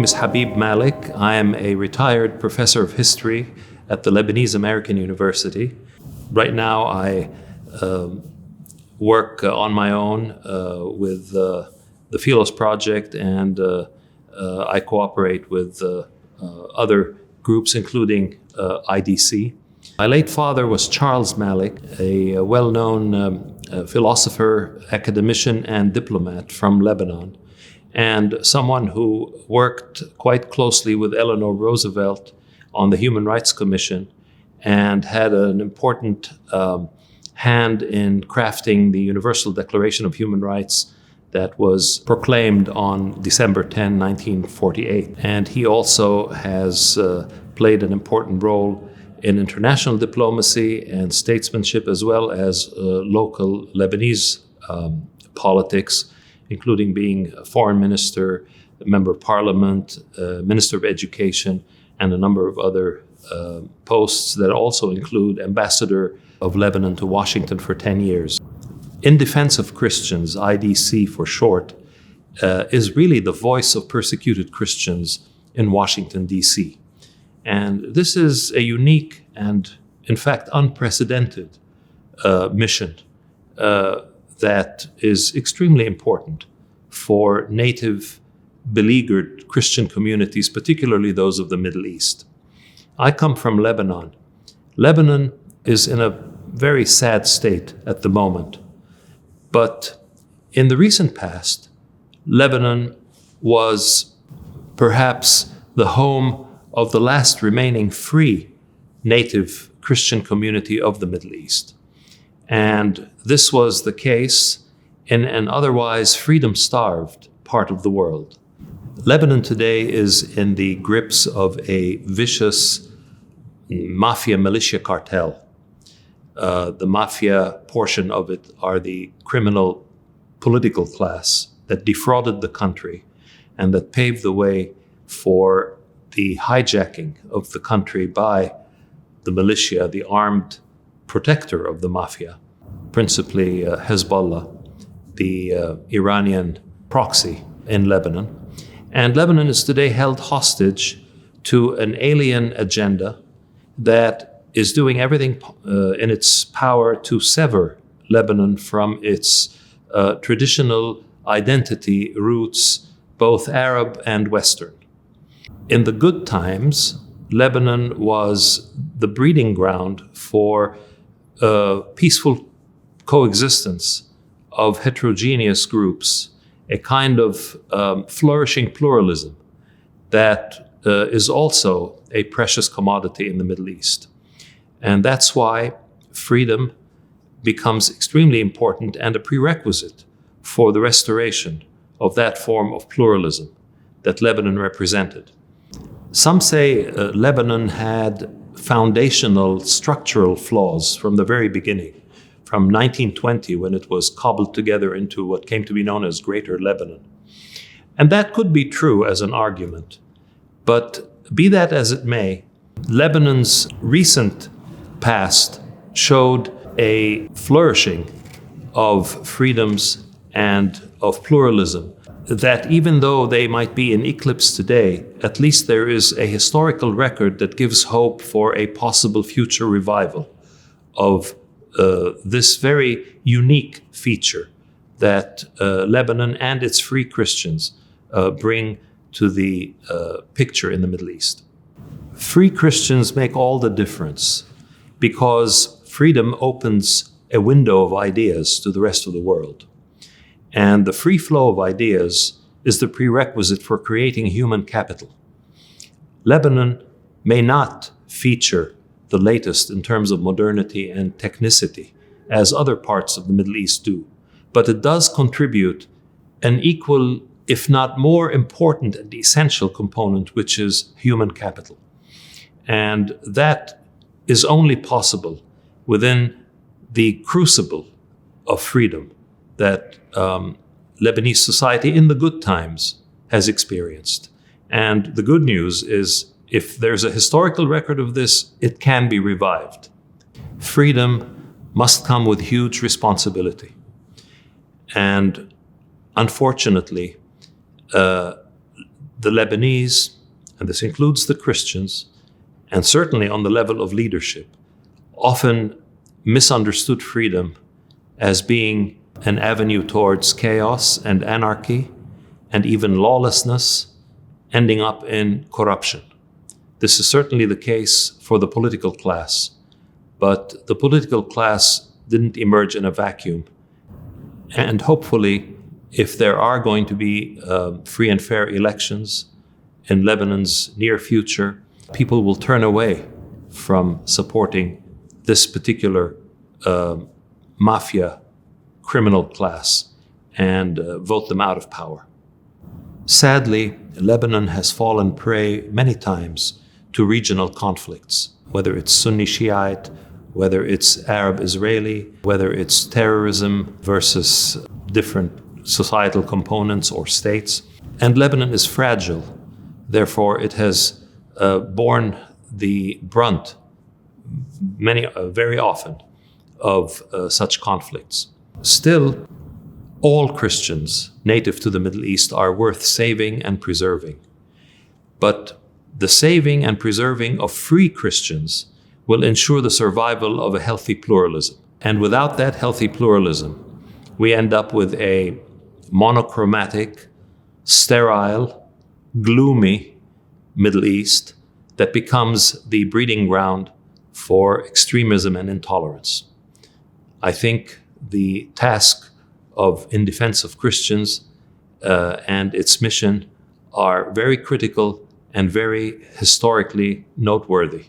is Habib Malik. I am a retired professor of history at the Lebanese American University. Right now I work on my own with the Philos project, and I cooperate with other groups, including IDC. My late father was Charles Malik, a well-known philosopher, academician, and diplomat from Lebanon, and someone who worked quite closely with Eleanor Roosevelt on the Human Rights Commission and had an important hand in crafting the Universal Declaration of Human Rights that was proclaimed on December 10, 1948. And he also has played an important role in international diplomacy and statesmanship, as well as local Lebanese politics, including being a foreign minister, a member of parliament, minister of education, and a number of other posts that also include ambassador of Lebanon to Washington for 10 years. In Defense of Christians, IDC for short, is really the voice of persecuted Christians in Washington, D.C. And this is a unique and, in fact, unprecedented mission that is extremely important for native beleaguered Christian communities, particularly those of the Middle East. I come from Lebanon. Lebanon is in a very sad state at the moment. But in the recent past, Lebanon was perhaps the home of the last remaining free native Christian community of the Middle East. And this was the case in an otherwise freedom-starved part of the world. Lebanon today is in the grips of a vicious mafia militia cartel. The mafia portion of it are the criminal political class that defrauded the country and that paved the way for the hijacking of the country by the militia, the armed protector of the mafia, principally Hezbollah, the Iranian proxy in Lebanon. And Lebanon is today held hostage to an alien agenda that is doing everything in its power to sever Lebanon from its traditional identity roots, both Arab and Western. In the good times, Lebanon was the breeding ground for peaceful coexistence of heterogeneous groups, a kind of flourishing pluralism that is also a precious commodity in the Middle East. And that's why freedom becomes extremely important and a prerequisite for the restoration of that form of pluralism that Lebanon represented. Some say Lebanon had foundational structural flaws from the very beginning, from 1920, when it was cobbled together into what came to be known as Greater Lebanon. And that could be true as an argument. But be that as it may, Lebanon's recent past showed a flourishing of freedoms and of pluralism that, even though they might be in eclipse today, at least there is a historical record that gives hope for a possible future revival of this very unique feature that Lebanon and its free Christians bring to the picture in the Middle East. Free Christians make all the difference because freedom opens a window of ideas to the rest of the world. And the free flow of ideas is the prerequisite for creating human capital. Lebanon may not feature the latest in terms of modernity and technicity, as other parts of the Middle East do, but it does contribute an equal, if not more important and essential component, which is human capital. And that is only possible within the crucible of freedom that Lebanese society in the good times has experienced. And the good news is, if there's a historical record of this, it can be revived. Freedom must come with huge responsibility. And unfortunately, the Lebanese, and this includes the Christians, and certainly on the level of leadership, often misunderstood freedom as being an avenue towards chaos and anarchy and even lawlessness, ending up in corruption. This is certainly the case for the political class, but the political class didn't emerge in a vacuum. And hopefully, if there are going to be free and fair elections in Lebanon's near future, people will turn away from supporting this particular mafia criminal class and vote them out of power. Sadly, Lebanon has fallen prey many times to regional conflicts, whether it's Sunni Shiite, whether it's Arab-Israeli, whether it's terrorism versus different societal components or states. And Lebanon is fragile. Therefore, it has borne the brunt very often of such conflicts. Still, all Christians native to the Middle East are worth saving and preserving. But the saving and preserving of free Christians will ensure the survival of a healthy pluralism. And without that healthy pluralism, we end up with a monochromatic, sterile, gloomy Middle East that becomes the breeding ground for extremism and intolerance. I think the task of In Defense of Christians and its mission are very critical and very historically noteworthy.